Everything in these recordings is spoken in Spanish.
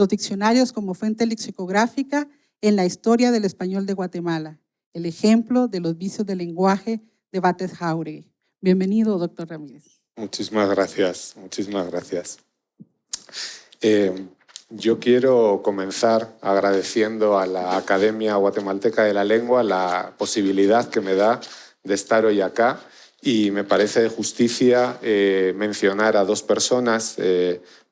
los diccionarios como fuente lexicográfica en la historia del español de Guatemala, el ejemplo de los vicios del lenguaje de Batres Jáuregui. Bienvenido, doctor Ramírez. Muchísimas gracias, muchísimas gracias. Yo quiero comenzar agradeciendo a la Academia Guatemalteca de la Lengua la posibilidad que me da de estar hoy acá, y me parece de justicia mencionar a dos personas.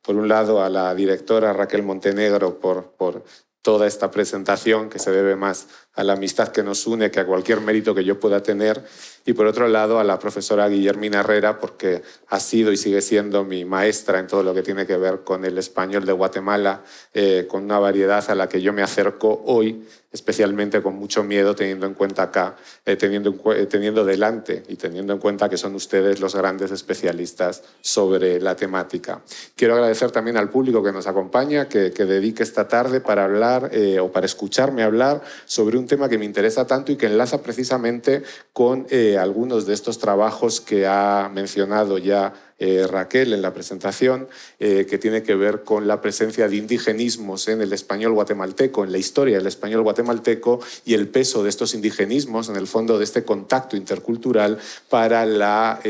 Por un lado, a la directora Raquel Montenegro por toda esta presentación, que se debe más a la amistad que nos une que a cualquier mérito que yo pueda tener, y por otro lado a la profesora Guillermina Herrera, porque ha sido y sigue siendo mi maestra en todo lo que tiene que ver con el español de Guatemala, con una variedad a la que yo me acerco hoy, especialmente con mucho miedo, teniendo en cuenta acá, teniendo delante y teniendo en cuenta que son ustedes los grandes especialistas sobre la temática. Quiero agradecer también al público que nos acompaña, que dedique esta tarde para hablar o para escucharme hablar sobre un tema que me interesa tanto y que enlaza precisamente con algunos de estos trabajos que ha mencionado ya Raquel en la presentación, que tiene que ver con la presencia de indigenismos en el español guatemalteco, en la historia del español guatemalteco, y el peso de estos indigenismos, en el fondo, de este contacto intercultural para la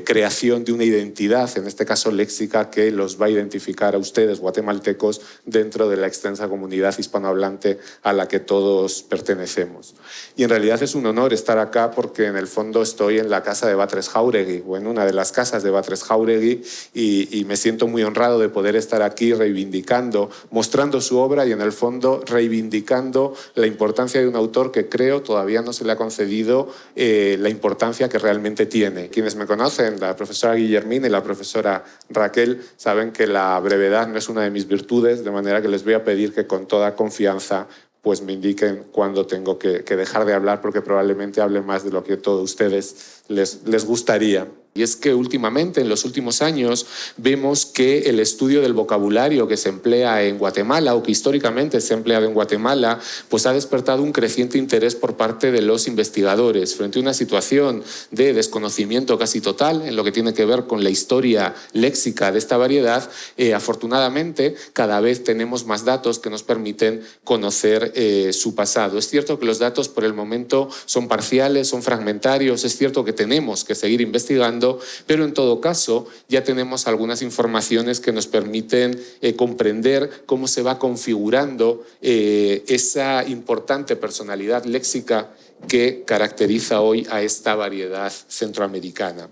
creación de una identidad, en este caso léxica, que los va a identificar a ustedes, guatemaltecos, dentro de la extensa comunidad hispanohablante a la que todos pertenecemos. Y en realidad es un honor estar acá porque en el fondo estoy en la casa de Batres Jáuregui, o en una de las casas de Batres Jáuregui, y me siento muy honrado de poder estar aquí reivindicando, mostrando su obra y en el fondo reivindicando la importancia de un autor que creo todavía no se le ha concedido la importancia que realmente tiene. Quienes me conocen, la profesora Guillermina y la profesora Raquel, saben que la brevedad no es una de mis virtudes, de manera que les voy a pedir que con toda confianza pues me indiquen cuándo tengo que dejar de hablar, porque probablemente hable más de lo que a todos ustedes les gustaría. Y es que últimamente, en los últimos años, vemos que el estudio del vocabulario que se emplea en Guatemala, o que históricamente se ha empleado en Guatemala, pues ha despertado un creciente interés por parte de los investigadores frente a una situación de desconocimiento casi total en lo que tiene que ver con la historia léxica de esta variedad. Afortunadamente, cada vez tenemos más datos que nos permiten conocer su pasado. Es cierto que los datos por el momento son parciales, son fragmentarios, es cierto que tenemos que seguir investigando, pero en todo caso ya tenemos algunas informaciones que nos permiten comprender cómo se va configurando esa importante personalidad léxica que caracteriza hoy a esta variedad centroamericana.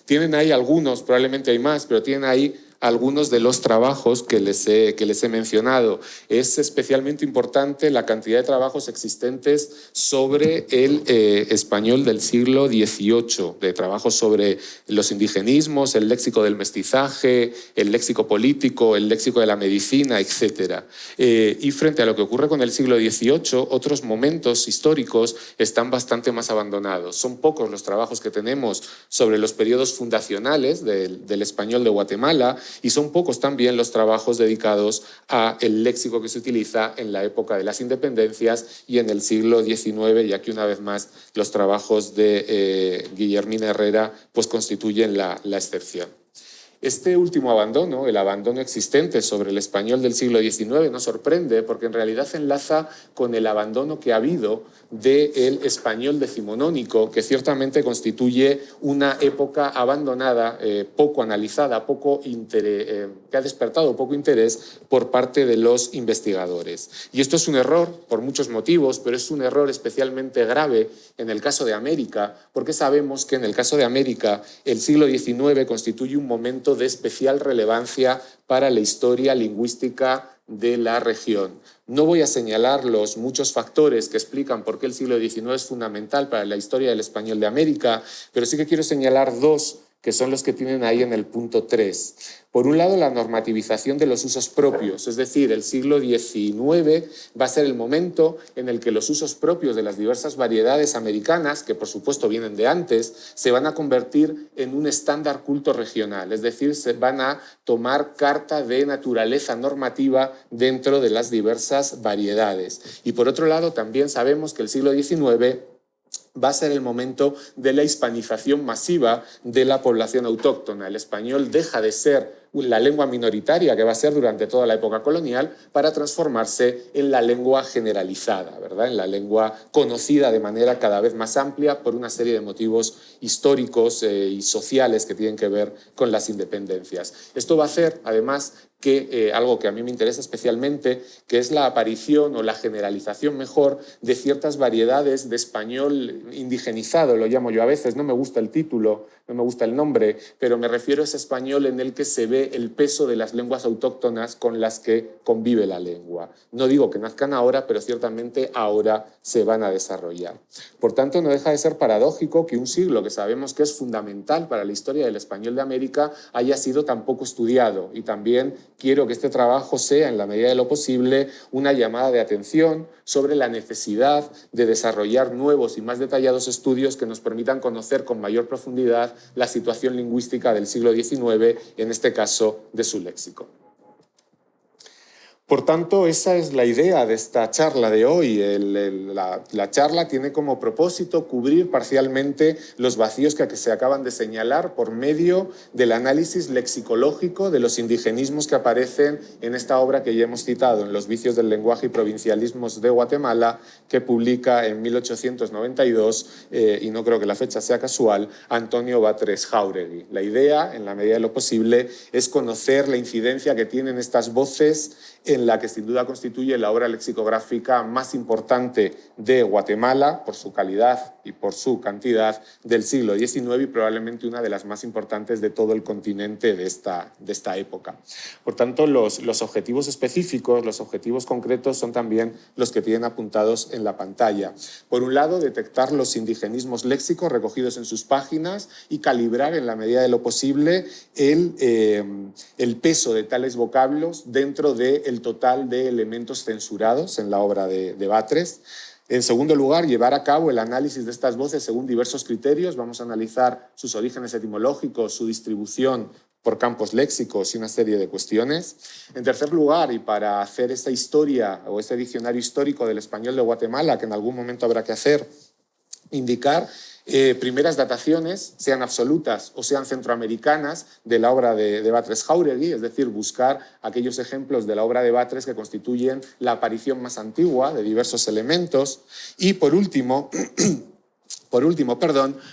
Tienen ahí algunos, probablemente hay más, pero tienen ahí algunos de los trabajos que les he mencionado. Es especialmente importante la cantidad de trabajos existentes sobre el español del siglo XVIII, de trabajos sobre los indigenismos, el léxico del mestizaje, el léxico político, el léxico de la medicina, etc. Y frente a lo que ocurre con el siglo XVIII, otros momentos históricos están bastante más abandonados. Son pocos los trabajos que tenemos sobre los periodos fundacionales del español de Guatemala, y son pocos también los trabajos dedicados al léxico que se utiliza en la época de las independencias y en el siglo XIX, ya que una vez más los trabajos de Guillermina Herrera pues constituyen la excepción. Este último abandono, el abandono existente sobre el español del siglo XIX, nos sorprende porque en realidad enlaza con el abandono que ha habido del español decimonónico, que ciertamente constituye una época abandonada, poco analizada, que ha despertado poco interés por parte de los investigadores. Y esto es un error por muchos motivos, pero es un error especialmente grave en el caso de América, porque sabemos que en el caso de América el siglo XIX constituye un momento de especial relevancia para la historia lingüística de la región. No voy a señalar los muchos factores que explican por qué el siglo XIX es fundamental para la historia del español de América, pero sí que quiero señalar dos que son los que tienen ahí en el punto 3. Por un lado, la normativización de los usos propios, es decir, el siglo XIX va a ser el momento en el que los usos propios de las diversas variedades americanas, que por supuesto vienen de antes, se van a convertir en un estándar culto regional, es decir, se van a tomar carta de naturaleza normativa dentro de las diversas variedades. Y por otro lado, también sabemos que el siglo XIX va a ser el momento de la hispanización masiva de la población autóctona. El español deja de ser la lengua minoritaria que va a ser durante toda la época colonial, para transformarse en la lengua generalizada, ¿verdad? En la lengua conocida de manera cada vez más amplia por una serie de motivos históricos y sociales que tienen que ver con las independencias. Esto va a hacer, además, que algo que a mí me interesa especialmente, que es la aparición o la generalización mejor de ciertas variedades de español indigenizado, lo llamo yo a veces, no me gusta el título, no me gusta el nombre, pero me refiero a ese español en el que se ve el peso de las lenguas autóctonas con las que convive la lengua. No digo que nazcan ahora, pero ciertamente ahora se van a desarrollar. Por tanto, no deja de ser paradójico que un siglo que sabemos que es fundamental para la historia del español de América haya sido tan poco estudiado, y también quiero que este trabajo sea, en la medida de lo posible, una llamada de atención sobre la necesidad de desarrollar nuevos y más detallados estudios que nos permitan conocer con mayor profundidad la situación lingüística del siglo XIX, en este caso de su léxico. Por tanto, esa es la idea de esta charla de hoy. La charla tiene como propósito cubrir parcialmente los vacíos que se acaban de señalar por medio del análisis lexicológico de los indigenismos que aparecen en esta obra que ya hemos citado, en Los vicios del lenguaje y provincialismos de Guatemala, que publica en 1892, y no creo que la fecha sea casual, Antonio Batres Jáuregui. La idea, en la medida de lo posible, es conocer la incidencia que tienen estas voces en la que sin duda constituye la obra lexicográfica más importante de Guatemala, por su calidad y por su cantidad, del siglo XIX, y probablemente una de las más importantes de todo el continente de esta época. Por tanto, los objetivos específicos, los objetivos concretos son también los que tienen apuntados en la pantalla. Por un lado, detectar los indigenismos léxicos recogidos en sus páginas y calibrar en la medida de lo posible el peso de tales vocablos dentro del total de elementos censurados en la obra de Batres. En segundo lugar, llevar a cabo el análisis de estas voces según diversos criterios. Vamos a analizar sus orígenes etimológicos, su distribución por campos léxicos y una serie de cuestiones. En tercer lugar, y para hacer esta historia o este diccionario histórico del español de Guatemala, que en algún momento habrá que hacer, indicar primeras dataciones, sean absolutas o sean centroamericanas, de la obra de Batres Jáuregui, es decir, buscar aquellos ejemplos de la obra de Batres que constituyen la aparición más antigua de diversos elementos. Y por último,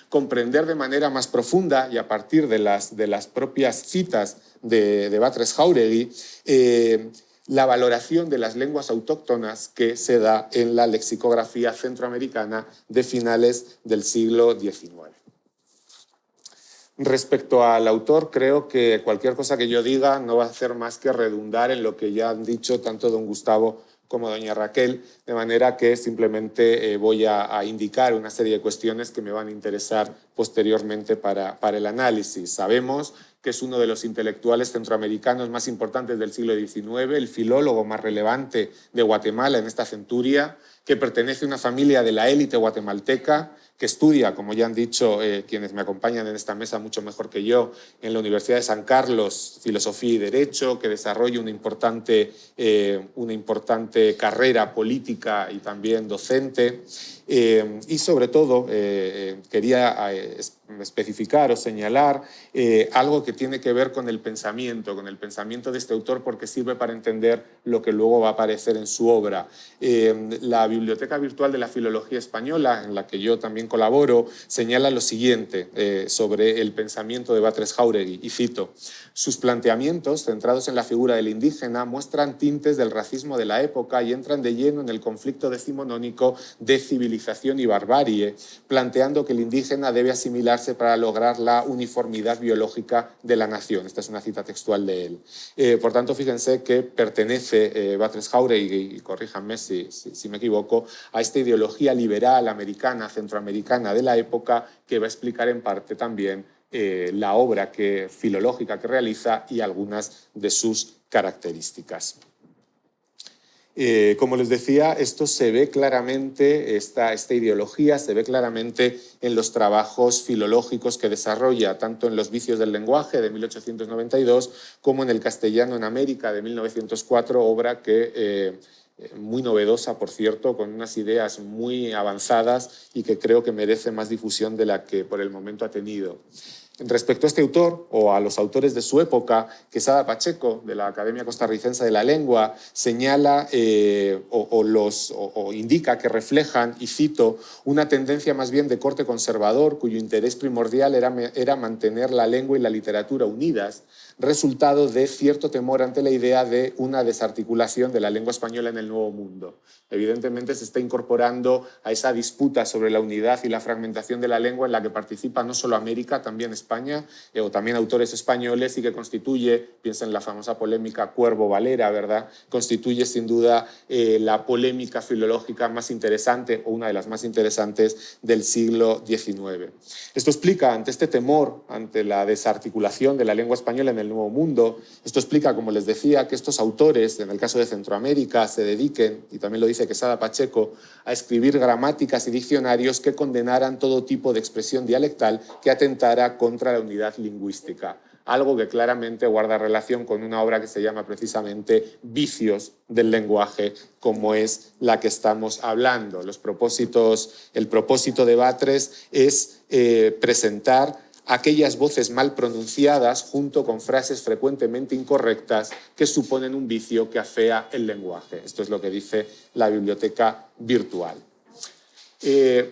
comprender de manera más profunda y a partir de las propias citas de Batres Jáuregui, la valoración de las lenguas autóctonas que se da en la lexicografía centroamericana de finales del siglo XIX. Respecto al autor, creo que cualquier cosa que yo diga no va a hacer más que redundar en lo que ya han dicho tanto don Gustavo como doña Raquel, de manera que simplemente voy a indicar una serie de cuestiones que me van a interesar posteriormente para el análisis. Sabemos que es uno de los intelectuales centroamericanos más importantes del siglo XIX, el filólogo más relevante de Guatemala en esta centuria, que pertenece a una familia de la élite guatemalteca, que estudia, como ya han dicho quienes me acompañan en esta mesa mucho mejor que yo, en la Universidad de San Carlos, Filosofía y Derecho, que desarrolla una importante carrera política y también docente. Y sobre todo quería especificar o señalar algo que tiene que ver con el pensamiento de este autor, porque sirve para entender lo que luego va a aparecer en su obra. La Biblioteca Virtual de la Filología Española, en la que yo también colaboro, señala lo siguiente sobre el pensamiento de Batres Jáuregui, y cito: sus planteamientos, centrados en la figura del indígena, muestran tintes del racismo de la época y entran de lleno en el conflicto decimonónico de civilización y barbarie, planteando que el indígena debe asimilarse para lograr la uniformidad biológica de la nación. Esta es una cita textual de él. Por tanto, fíjense que pertenece Batres Jáuregui, y corríjanme si me equivoco, a esta ideología liberal americana, centroamericana de la época, que va a explicar en parte también la obra filológica que realiza y algunas de sus características. Como les decía, esto se ve claramente, esta ideología se ve claramente en los trabajos filológicos que desarrolla, tanto en Los vicios del lenguaje de 1892 como en El castellano en América de 1904, obra que muy novedosa, por cierto, con unas ideas muy avanzadas y que creo que merece más difusión de la que por el momento ha tenido. Respecto a este autor o a los autores de su época, Quesada Pacheco, de la Academia Costarricense de la Lengua, señala o indica que reflejan, y cito, una tendencia más bien de corte conservador, cuyo interés primordial era mantener la lengua y la literatura unidas, resultado de cierto temor ante la idea de una desarticulación de la lengua española en el Nuevo Mundo. Evidentemente se está incorporando a esa disputa sobre la unidad y la fragmentación de la lengua en la que participa no solo América, también España, o también autores españoles, y que constituye, piensa en la famosa polémica Cuervo-Valera, ¿verdad? Constituye sin duda la polémica filológica más interesante, o una de las más interesantes del siglo XIX. Esto explica, ante este temor, ante la desarticulación de la lengua española en el Nuevo Mundo, esto explica, como les decía, que estos autores, en el caso de Centroamérica, se dediquen, y también lo dice Quesada Pacheco, a escribir gramáticas y diccionarios que condenaran todo tipo de expresión dialectal que atentara contra la unidad lingüística. Algo que claramente guarda relación con una obra que se llama precisamente Vicios del lenguaje, como es la que estamos hablando. El propósito de Batres es presentar aquellas voces mal pronunciadas junto con frases frecuentemente incorrectas que suponen un vicio que afea el lenguaje. Esto es lo que dice la biblioteca virtual.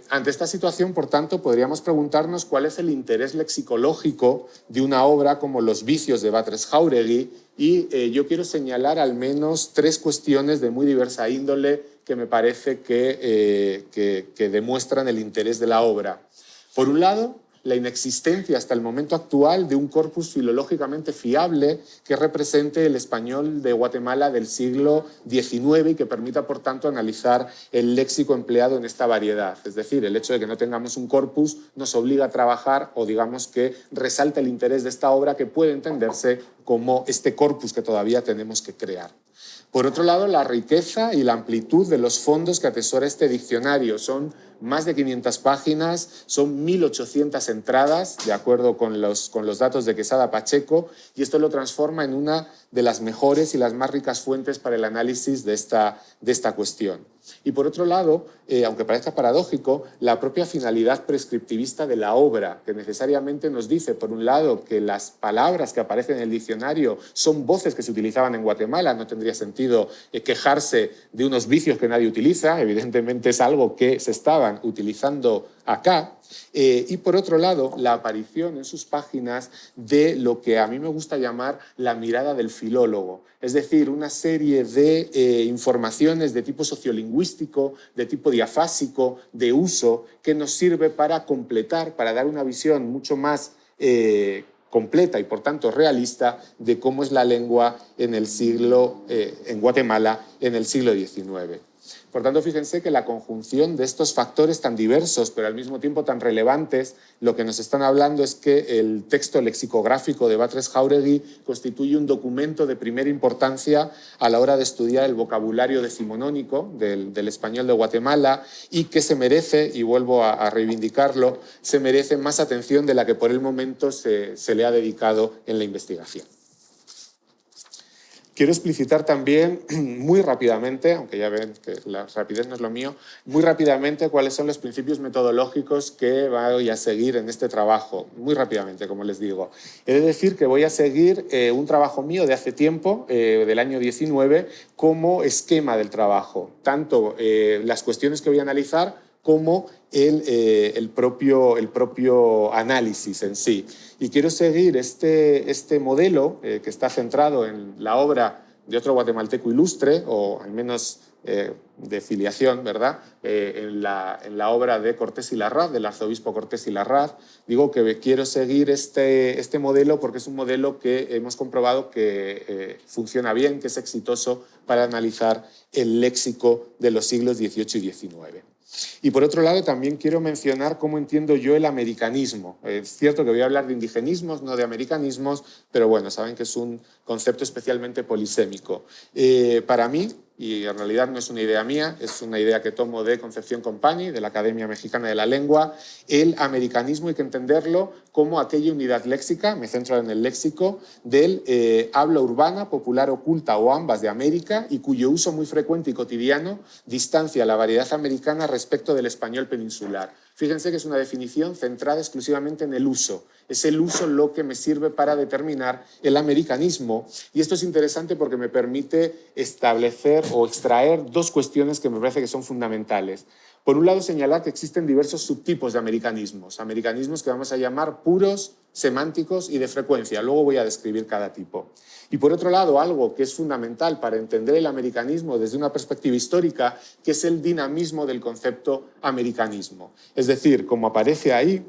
Ante esta situación, por tanto, podríamos preguntarnos cuál es el interés lexicológico de una obra como Los vicios de Batres Jáuregui, y yo quiero señalar al menos 3 cuestiones de muy diversa índole que me parece que demuestran el interés de la obra. Por un lado, la inexistencia hasta el momento actual de un corpus filológicamente fiable que represente el español de Guatemala del siglo XIX y que permita, por tanto, analizar el léxico empleado en esta variedad. Es decir, el hecho de que no tengamos un corpus nos obliga a trabajar, o digamos que resalta el interés de esta obra, que puede entenderse como este corpus que todavía tenemos que crear. Por otro lado, la riqueza y la amplitud de los fondos que atesora este diccionario. Son más de 500 páginas, son 1.800 entradas, de acuerdo con los datos de Quesada Pacheco, y esto lo transforma en una de las mejores y las más ricas fuentes para el análisis de esta cuestión. Y por otro lado, aunque parezca paradójico, la propia finalidad prescriptivista de la obra, que necesariamente nos dice, por un lado, que las palabras que aparecen en el diccionario son voces que se utilizaban en Guatemala, no tendría sentido quejarse de unos vicios que nadie utiliza, evidentemente es algo que se estaban utilizando acá, y por otro lado, la aparición en sus páginas de lo que a mí me gusta llamar la mirada del filólogo, es decir, una serie de informaciones de tipo sociolingüístico, de tipo diafásico, de uso, que nos sirve para completar, para dar una visión mucho más completa y, por tanto, realista de cómo es la lengua en Guatemala en el siglo XIX. Por tanto, fíjense que la conjunción de estos factores tan diversos, pero al mismo tiempo tan relevantes, lo que nos están hablando es que el texto lexicográfico de Batres Jáuregui constituye un documento de primera importancia a la hora de estudiar el vocabulario decimonónico del español de Guatemala, y que se merece, y vuelvo a reivindicarlo, se merece más atención de la que por el momento se le ha dedicado en la investigación. Quiero explicitar también muy rápidamente, aunque ya ven que la rapidez no es lo mío, muy rápidamente cuáles son los principios metodológicos que voy a seguir en este trabajo. Muy rápidamente, como les digo. He de decir que voy a seguir un trabajo mío de hace tiempo, del año 19, como esquema del trabajo. Tanto las cuestiones que voy a analizar como el propio análisis en sí. Y quiero seguir este modelo que está centrado en la obra de otro guatemalteco ilustre, o al menos de filiación, ¿verdad? En la obra de Cortés y Larraz, del arzobispo Cortés y Larraz. Digo que quiero seguir este modelo porque es un modelo que hemos comprobado que funciona bien, que es exitoso para analizar el léxico de los siglos XVIII y XIX. Y por otro lado, también quiero mencionar cómo entiendo yo el americanismo. Es cierto que voy a hablar de indigenismos, no de americanismos, pero bueno, saben que es un concepto especialmente polisémico. Para mí, y en realidad no es una idea mía, es una idea que tomo de Concepción Company, de la Academia Mexicana de la Lengua, el americanismo hay que entenderlo como aquella unidad léxica, me centro en el léxico, del habla urbana, popular, oculta o ambas de América, y cuyo uso muy frecuente y cotidiano distancia la variedad americana respecto del español peninsular. Fíjense que es una definición centrada exclusivamente en el uso. Es el uso lo que me sirve para determinar el americanismo. Y esto es interesante porque me permite establecer o extraer dos cuestiones que me parece que son fundamentales. Por un lado, señalar que existen diversos subtipos de americanismos. Americanismos que vamos a llamar puros, semánticos y de frecuencia. Luego voy a describir cada tipo. Y por otro lado, algo que es fundamental para entender el americanismo desde una perspectiva histórica, que es el dinamismo del concepto americanismo. Es decir, como aparece ahí,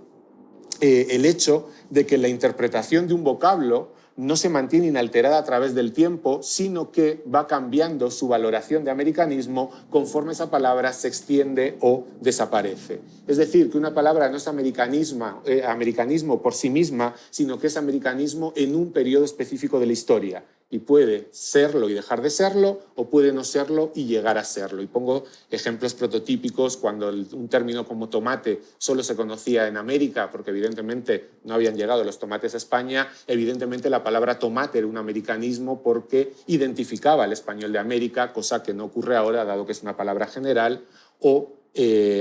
el hecho de que la interpretación de un vocablo no se mantiene inalterada a través del tiempo, sino que va cambiando su valoración de americanismo conforme esa palabra se extiende o desaparece. Es decir, que una palabra no es americanismo por sí misma, sino que es americanismo en un periodo específico de la historia. Y puede serlo y dejar de serlo, o puede no serlo y llegar a serlo. Y pongo ejemplos prototípicos cuando un término como tomate solo se conocía en América, porque evidentemente no habían llegado los tomates a España. Evidentemente la palabra tomate era un americanismo porque identificaba al español de América, cosa que no ocurre ahora, dado que es una palabra general, o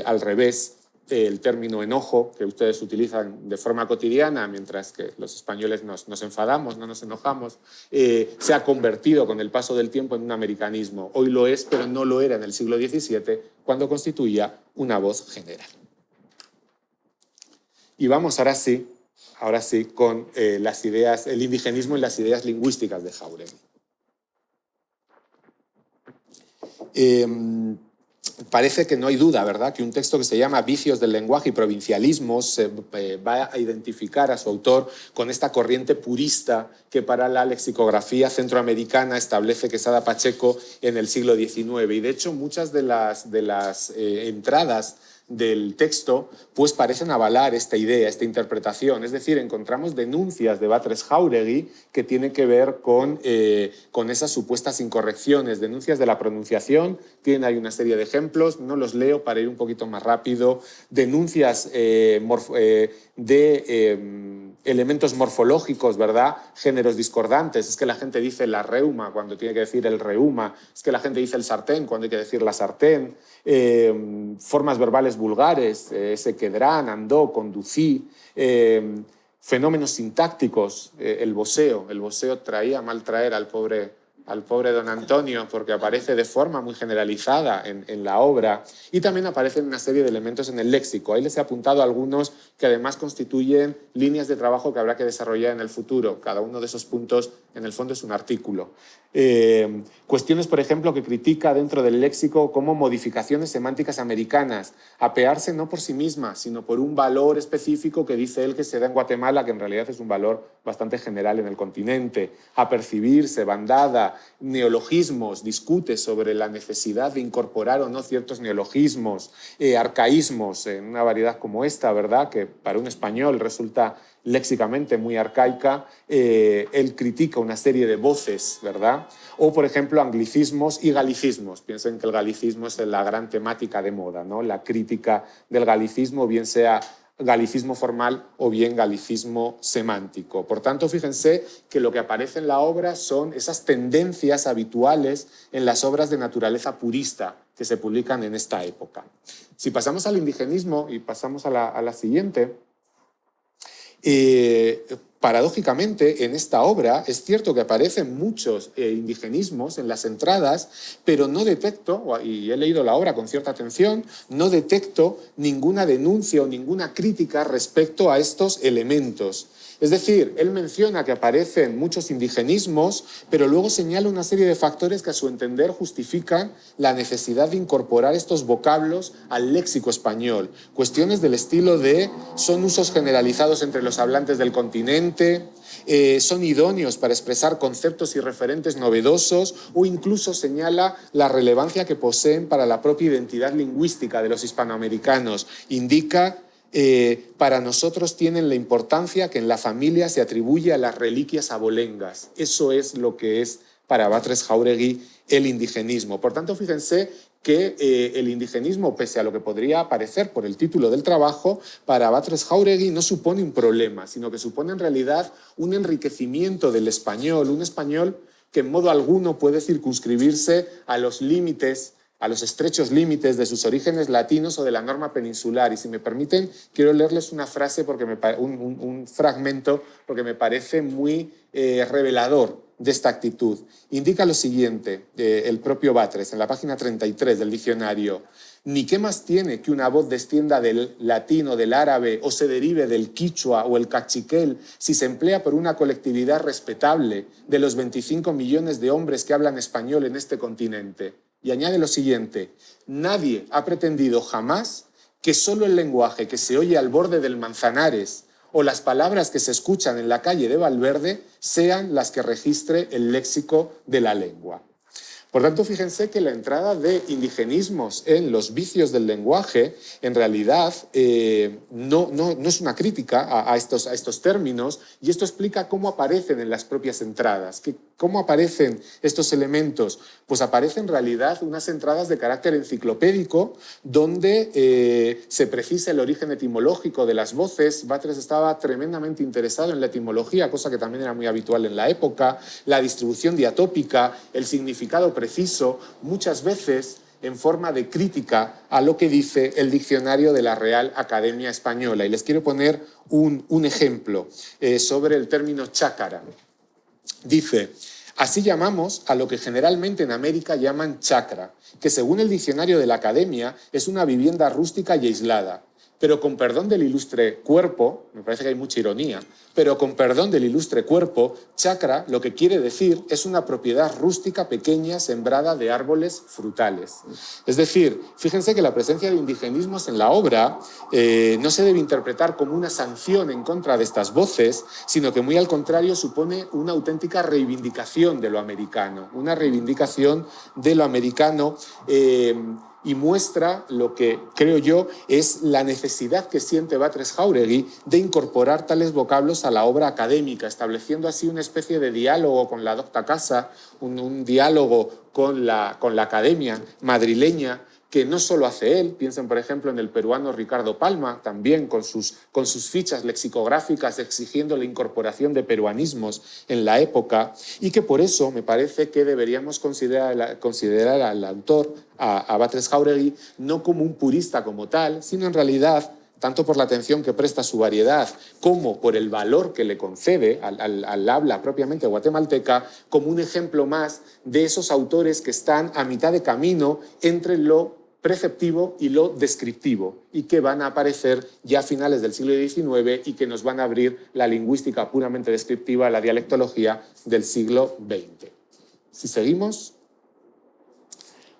al revés, el término enojo, que ustedes utilizan de forma cotidiana, mientras que los españoles nos enfadamos, no nos enojamos, se ha convertido con el paso del tiempo en un americanismo. Hoy lo es, pero no lo era en el siglo XVII, cuando constituía una voz general. Y vamos ahora sí con las ideas, el indigenismo y las ideas lingüísticas de Jáuregui. Parece que no hay duda, ¿verdad?, que un texto que se llama Vicios del lenguaje y provincialismos va a identificar a su autor con esta corriente purista que para la lexicografía centroamericana establece Quesada Pacheco en el siglo XIX. Y de hecho muchas de las entradas del texto pues parecen avalar esta idea, esta interpretación. Es decir, encontramos denuncias de Batres Jáuregui que tienen que ver con esas supuestas incorrecciones, denuncias de la pronunciación. Tienen ahí una serie de ejemplos, no los leo para ir un poquito más rápido. Denuncias elementos morfológicos, ¿verdad? Géneros discordantes. Es que la gente dice la reuma cuando tiene que decir el reuma. Es que la gente dice el sartén cuando hay que decir la sartén. Formas verbales vulgares, ese quedrán, andó, conducí. Fenómenos sintácticos, el voseo. El voseo traía a mal traer al pobre don Antonio, porque aparece de forma muy generalizada en la obra, y también aparecen una serie de elementos en el léxico. Ahí les he apuntado algunos que además constituyen líneas de trabajo que habrá que desarrollar en el futuro. Cada uno de esos puntos, en el fondo, es un artículo. Cuestiones, por ejemplo, que critica dentro del léxico como modificaciones semánticas americanas, apearse no por sí misma, sino por un valor específico que dice él que se da en Guatemala, que en realidad es un valor bastante general en el continente, apercibirse, bandada, neologismos, discute sobre la necesidad de incorporar o no ciertos neologismos, arcaísmos en una variedad como esta, ¿verdad?, que para un español resulta léxicamente muy arcaica. Él critica una serie de voces, ¿verdad? O, por ejemplo, anglicismos y galicismos. Piensen que el galicismo es la gran temática de moda, ¿no? La crítica del galicismo, bien sea galicismo formal o bien galicismo semántico. Por tanto, fíjense que lo que aparece en la obra son esas tendencias habituales en las obras de naturaleza purista que se publican en esta época. Si pasamos al indigenismo y pasamos a la siguiente, paradójicamente, en esta obra es cierto que aparecen muchos indigenismos en las entradas, pero no detecto, y he leído la obra con cierta atención, no detecto ninguna denuncia o ninguna crítica respecto a estos elementos. Es decir, él menciona que aparecen muchos indigenismos, pero luego señala una serie de factores que a su entender justifican la necesidad de incorporar estos vocablos al léxico español. Cuestiones del estilo de son usos generalizados entre los hablantes del continente, son idóneos para expresar conceptos y referentes novedosos, o incluso señala la relevancia que poseen para la propia identidad lingüística de los hispanoamericanos. Indica para nosotros tienen la importancia que en la familia se atribuye a las reliquias abolengas. Eso es lo que es para Batres Jáuregui el indigenismo. Por tanto, fíjense que el indigenismo, pese a lo que podría parecer por el título del trabajo, para Batres Jáuregui no supone un problema, sino que supone en realidad un enriquecimiento del español, un español que en modo alguno puede circunscribirse a los límites a los estrechos límites de sus orígenes latinos o de la norma peninsular. Y si me permiten, quiero leerles una frase, un fragmento, porque me parece muy revelador de esta actitud. Indica lo siguiente, el propio Batres, en la página 33 del diccionario: ni qué más tiene que una voz descienda del latín o del árabe o se derive del quichua o el cachiquel si se emplea por una colectividad respetable de los 25 millones de hombres que hablan español en este continente. Y añade lo siguiente: nadie ha pretendido jamás que solo el lenguaje que se oye al borde del Manzanares o las palabras que se escuchan en la calle de Valverde sean las que registre el léxico de la lengua. Por tanto, fíjense que la entrada de indigenismos en los vicios del lenguaje, en realidad, no es una crítica a estos términos, y esto explica cómo aparecen en las propias entradas. ¿Cómo aparecen estos elementos? Pues aparecen en realidad unas entradas de carácter enciclopédico donde se precisa el origen etimológico de las voces. Batres estaba tremendamente interesado en la etimología, cosa que también era muy habitual en la época, la distribución diatópica, el significado preciso, muchas veces en forma de crítica a lo que dice el diccionario de la Real Academia Española. Y les quiero poner un ejemplo sobre el término chácara. Dice: así llamamos a lo que generalmente en América llaman chacra, que según el diccionario de la Academia es una vivienda rústica y aislada. Pero con perdón del ilustre cuerpo, me parece que hay mucha ironía, pero con perdón del ilustre cuerpo, chacra lo que quiere decir es una propiedad rústica pequeña sembrada de árboles frutales. Es decir, fíjense que la presencia de indigenismos en la obra no se debe interpretar como una sanción en contra de estas voces, sino que muy al contrario supone una auténtica reivindicación de lo americano, una reivindicación de lo americano y muestra lo que, creo yo, es la necesidad que siente Batres Jáuregui de incorporar tales vocablos a la obra académica, estableciendo así una especie de diálogo con la docta casa, un diálogo con la academia madrileña, que no solo hace él. Piensen, por ejemplo, en el peruano Ricardo Palma, también con sus fichas lexicográficas exigiendo la incorporación de peruanismos en la época, y que por eso me parece que deberíamos considerar al autor, a Batres Jáuregui, no como un purista como tal, sino en realidad, tanto por la atención que presta a su variedad como por el valor que le concede al habla propiamente guatemalteca, como un ejemplo más de esos autores que están a mitad de camino entre lo preceptivo y lo descriptivo, y que van a aparecer ya a finales del siglo XIX y que nos van a abrir la lingüística puramente descriptiva, la dialectología del siglo XX. Si seguimos.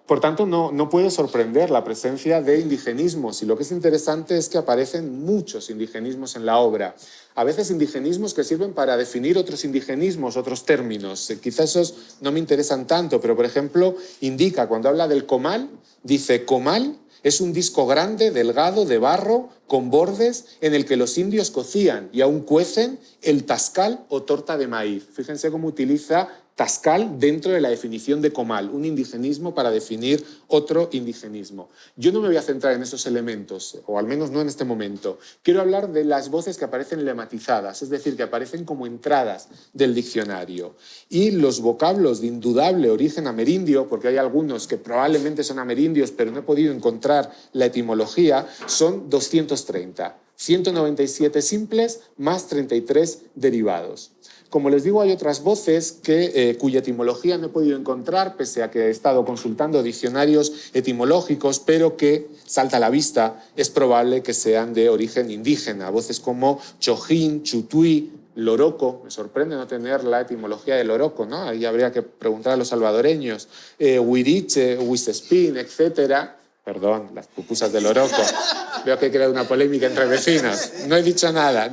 Por tanto, no puede sorprender la presencia de indigenismos, y lo que es interesante es que aparecen muchos indigenismos en la obra. A veces indigenismos que sirven para definir otros indigenismos, otros términos. Quizás esos no me interesan tanto, pero por ejemplo indica, cuando habla del comal, dice: comal es un disco grande, delgado, de barro, con bordes, en el que los indios cocían y aún cuecen el tascal o torta de maíz. Fíjense cómo utiliza tascal dentro de la definición de comal, un indigenismo para definir otro indigenismo. Yo no me voy a centrar en esos elementos, o al menos no en este momento. Quiero hablar de las voces que aparecen lematizadas, es decir, que aparecen como entradas del diccionario. Y los vocablos de indudable origen amerindio, porque hay algunos que probablemente son amerindios, pero no he podido encontrar la etimología, son 230. 197 simples más 33 derivados. Como les digo, hay otras voces cuya etimología no he podido encontrar, pese a que he estado consultando diccionarios etimológicos, pero que, salta a la vista, es probable que sean de origen indígena. Voces como chojín, chutuí, loroco. Me sorprende no tener la etimología de loroco, ¿no? Ahí habría que preguntar a los salvadoreños. Huiriche, huisespín, etcétera. Perdón, las pupusas del loroco. Veo que he creado una polémica entre vecinos. No he dicho nada.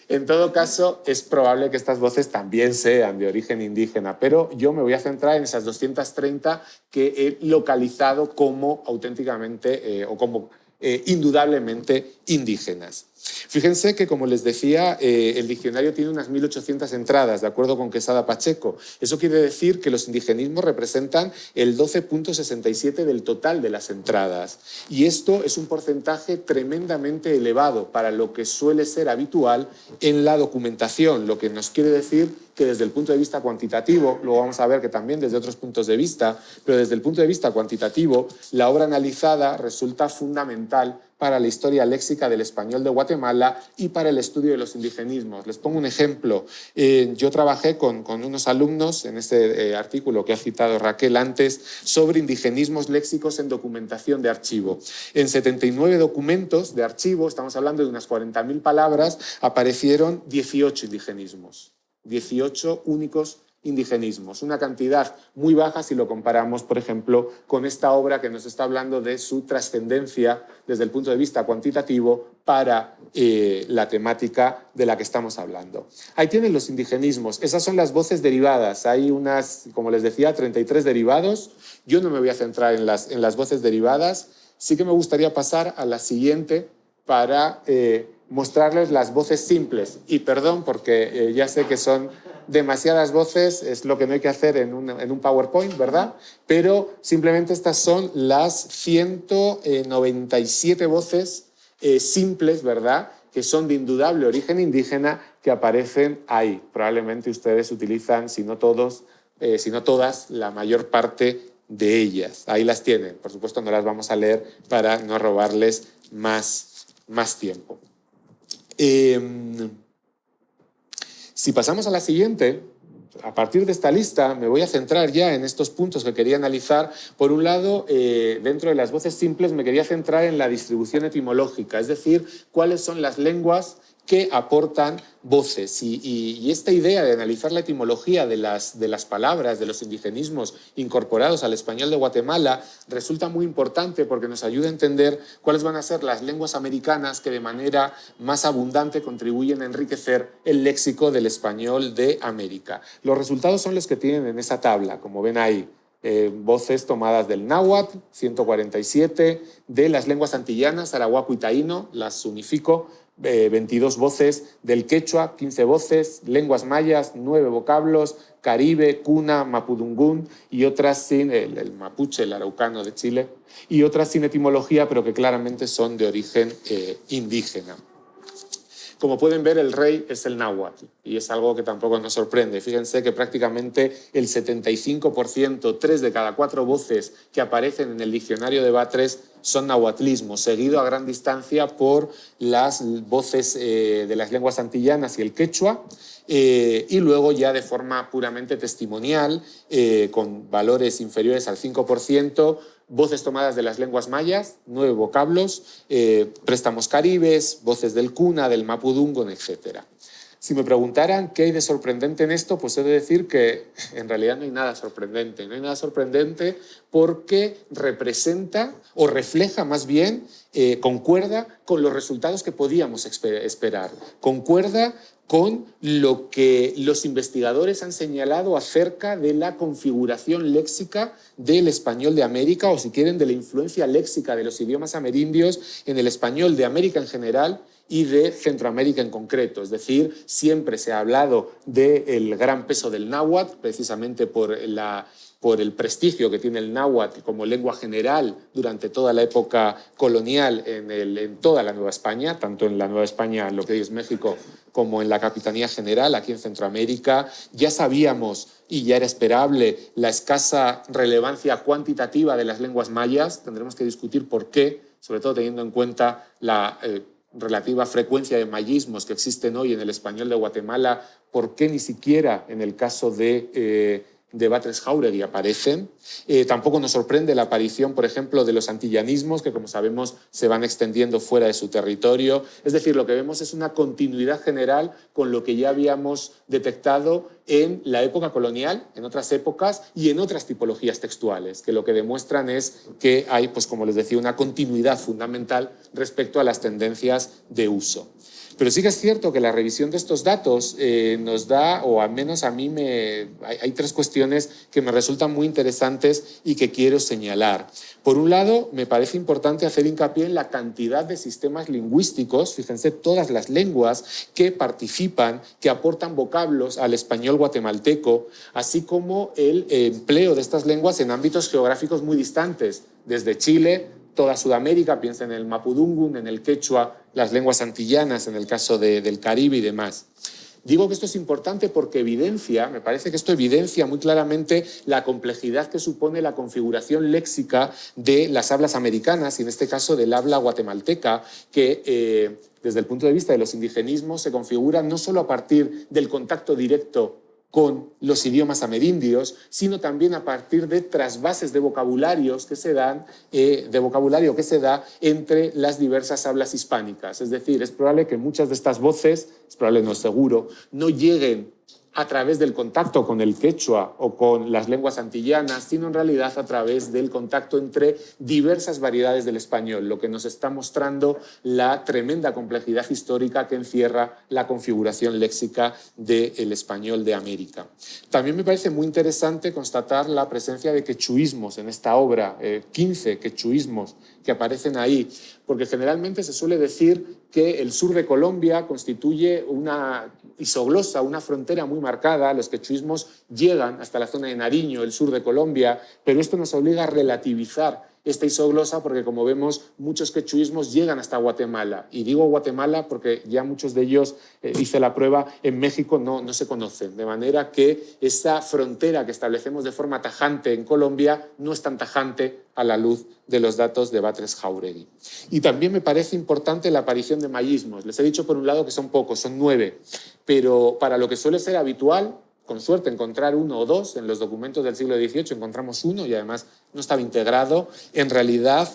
En todo caso, es probable que estas voces también sean de origen indígena, pero yo me voy a centrar en esas 230 que he localizado como auténticamente o como indudablemente indígenas. Fíjense que, como les decía, el diccionario tiene unas 1.800 entradas, de acuerdo con Quesada Pacheco. Eso quiere decir que los indigenismos representan el 12,67% del total de las entradas. Y esto es un porcentaje tremendamente elevado para lo que suele ser habitual en la documentación, lo que nos quiere decir que desde el punto de vista cuantitativo, luego vamos a ver que también desde otros puntos de vista, pero desde el punto de vista cuantitativo, la obra analizada resulta fundamental para la historia léxica del español de Guatemala y para el estudio de los indigenismos. Les pongo un ejemplo. Yo trabajé con unos alumnos en este artículo que ha citado Raquel antes sobre indigenismos léxicos en documentación de archivo. En 79 documentos de archivo, estamos hablando de unas 40.000 palabras, aparecieron 18 indigenismos. 18 únicos indigenismos, una cantidad muy baja si lo comparamos, por ejemplo, con esta obra que nos está hablando de su trascendencia desde el punto de vista cuantitativo para la temática de la que estamos hablando. Ahí tienen los indigenismos, esas son las voces derivadas, hay unas, como les decía, 33 derivados. Yo no me voy a centrar en las voces derivadas, sí que me gustaría pasar a la siguiente para mostrarles las voces simples. Y perdón, porque ya sé que son demasiadas voces, es lo que no hay que hacer en un PowerPoint, ¿verdad? Pero simplemente estas son las 197 voces simples, ¿verdad?, que son de indudable origen indígena, que aparecen ahí. Probablemente ustedes utilizan, si no todos, si no todas, la mayor parte de ellas. Ahí las tienen. Por supuesto, no las vamos a leer para no robarles más tiempo. Si pasamos a la siguiente, a partir de esta lista me voy a centrar ya en estos puntos que quería analizar. Por un lado, dentro de las voces simples me quería centrar en la distribución etimológica, es decir, cuáles son las lenguas que aportan voces. Y esta idea de analizar la etimología de las palabras, de los indigenismos incorporados al español de Guatemala, resulta muy importante porque nos ayuda a entender cuáles van a ser las lenguas americanas que de manera más abundante contribuyen a enriquecer el léxico del español de América. Los resultados son los que tienen en esa tabla, como ven ahí. Voces tomadas del náhuatl, 147, de las lenguas antillanas, arahuaco y taíno, las unifico, 22 voces, del quechua, 15 voces, lenguas mayas, 9 vocablos, caribe, cuna, mapudungún y otras sin, el mapuche, el araucano de Chile, y otras sin etimología, pero que claramente son de origen indígena. Como pueden ver, el rey es el náhuatl y es algo que tampoco nos sorprende. Fíjense que prácticamente el 75%, 3 de cada 4 voces que aparecen en el diccionario de Batres son nahuatlismos, seguido a gran distancia por las voces de las lenguas antillanas y el quechua, y luego ya de forma puramente testimonial, con valores inferiores al 5%, voces tomadas de las lenguas mayas, 9 vocablos, préstamos caribes, voces del cuna, del mapudungun, etc. Si me preguntaran qué hay de sorprendente en esto, pues he de decir que en realidad no hay nada sorprendente. No hay nada sorprendente porque representa o refleja más bien, concuerda con los resultados que podíamos esperar. Concuerda con lo que los investigadores han señalado acerca de la configuración léxica del español de América, o si quieren, de la influencia léxica de los idiomas amerindios en el español de América en general y de Centroamérica en concreto. Es decir, siempre se ha hablado del gran peso del náhuatl, precisamente por el prestigio que tiene el náhuatl como lengua general durante toda la época colonial en toda la Nueva España, tanto en la Nueva España, lo que hoy es México, como en la Capitanía General, aquí en Centroamérica. Ya sabíamos, y ya era esperable, la escasa relevancia cuantitativa de las lenguas mayas. Tendremos que discutir por qué, sobre todo teniendo en cuenta la relativa frecuencia de mayismos que existen hoy en el español de Guatemala, por qué ni siquiera en el caso de Batres Jáuregui aparecen. Tampoco nos sorprende la aparición, por ejemplo, de los antillanismos, que como sabemos se van extendiendo fuera de su territorio. Es decir, lo que vemos es una continuidad general con lo que ya habíamos detectado en la época colonial, en otras épocas y en otras tipologías textuales, que lo que demuestran es que hay, pues como les decía, una continuidad fundamental respecto a las tendencias de uso. Pero sí que es cierto que la revisión de estos datos nos da, o al menos a mí hay tres cuestiones que me resultan muy interesantes y que quiero señalar. Por un lado, me parece importante hacer hincapié en la cantidad de sistemas lingüísticos, fíjense, todas las lenguas que participan, que aportan vocablos al español guatemalteco, así como el empleo de estas lenguas en ámbitos geográficos muy distantes, desde Chile, toda Sudamérica, piensen en el mapudungun, en el quechua, las lenguas antillanas, en el caso del Caribe y demás. Digo que esto es importante porque me parece que esto evidencia muy claramente la complejidad que supone la configuración léxica de las hablas americanas y en este caso del habla guatemalteca, que desde el punto de vista de los indigenismos se configura no solo a partir del contacto directo con los idiomas amerindios, sino también a partir de trasvases de vocabulario que se da entre las diversas hablas hispánicas. Es decir, es probable que muchas de estas voces, es probable, no es seguro, no lleguen a través del contacto con el quechua o con las lenguas antillanas, sino en realidad a través del contacto entre diversas variedades del español, lo que nos está mostrando la tremenda complejidad histórica que encierra la configuración léxica del español de América. También me parece muy interesante constatar la presencia de quechuismos en esta obra, 15 quechuismos que aparecen ahí, porque generalmente se suele decir que el sur de Colombia constituye una isoglosa, una frontera muy marcada. Los quechuismos llegan hasta la zona de Nariño, el sur de Colombia, pero esto nos obliga a relativizar esta isoglosa porque, como vemos, muchos quechuismos llegan hasta Guatemala. Y digo Guatemala porque ya muchos de ellos, hice la prueba, en México no se conocen. De manera que esa frontera que establecemos de forma tajante en Colombia no es tan tajante a la luz de los datos de Batres Jauregui. Y también me parece importante la aparición de mayismos. Les he dicho por un lado que son pocos, son 9, pero para lo que suele ser habitual, con suerte encontrar 1 o 2, en los documentos del siglo XVIII encontramos 1 y además no estaba integrado. En realidad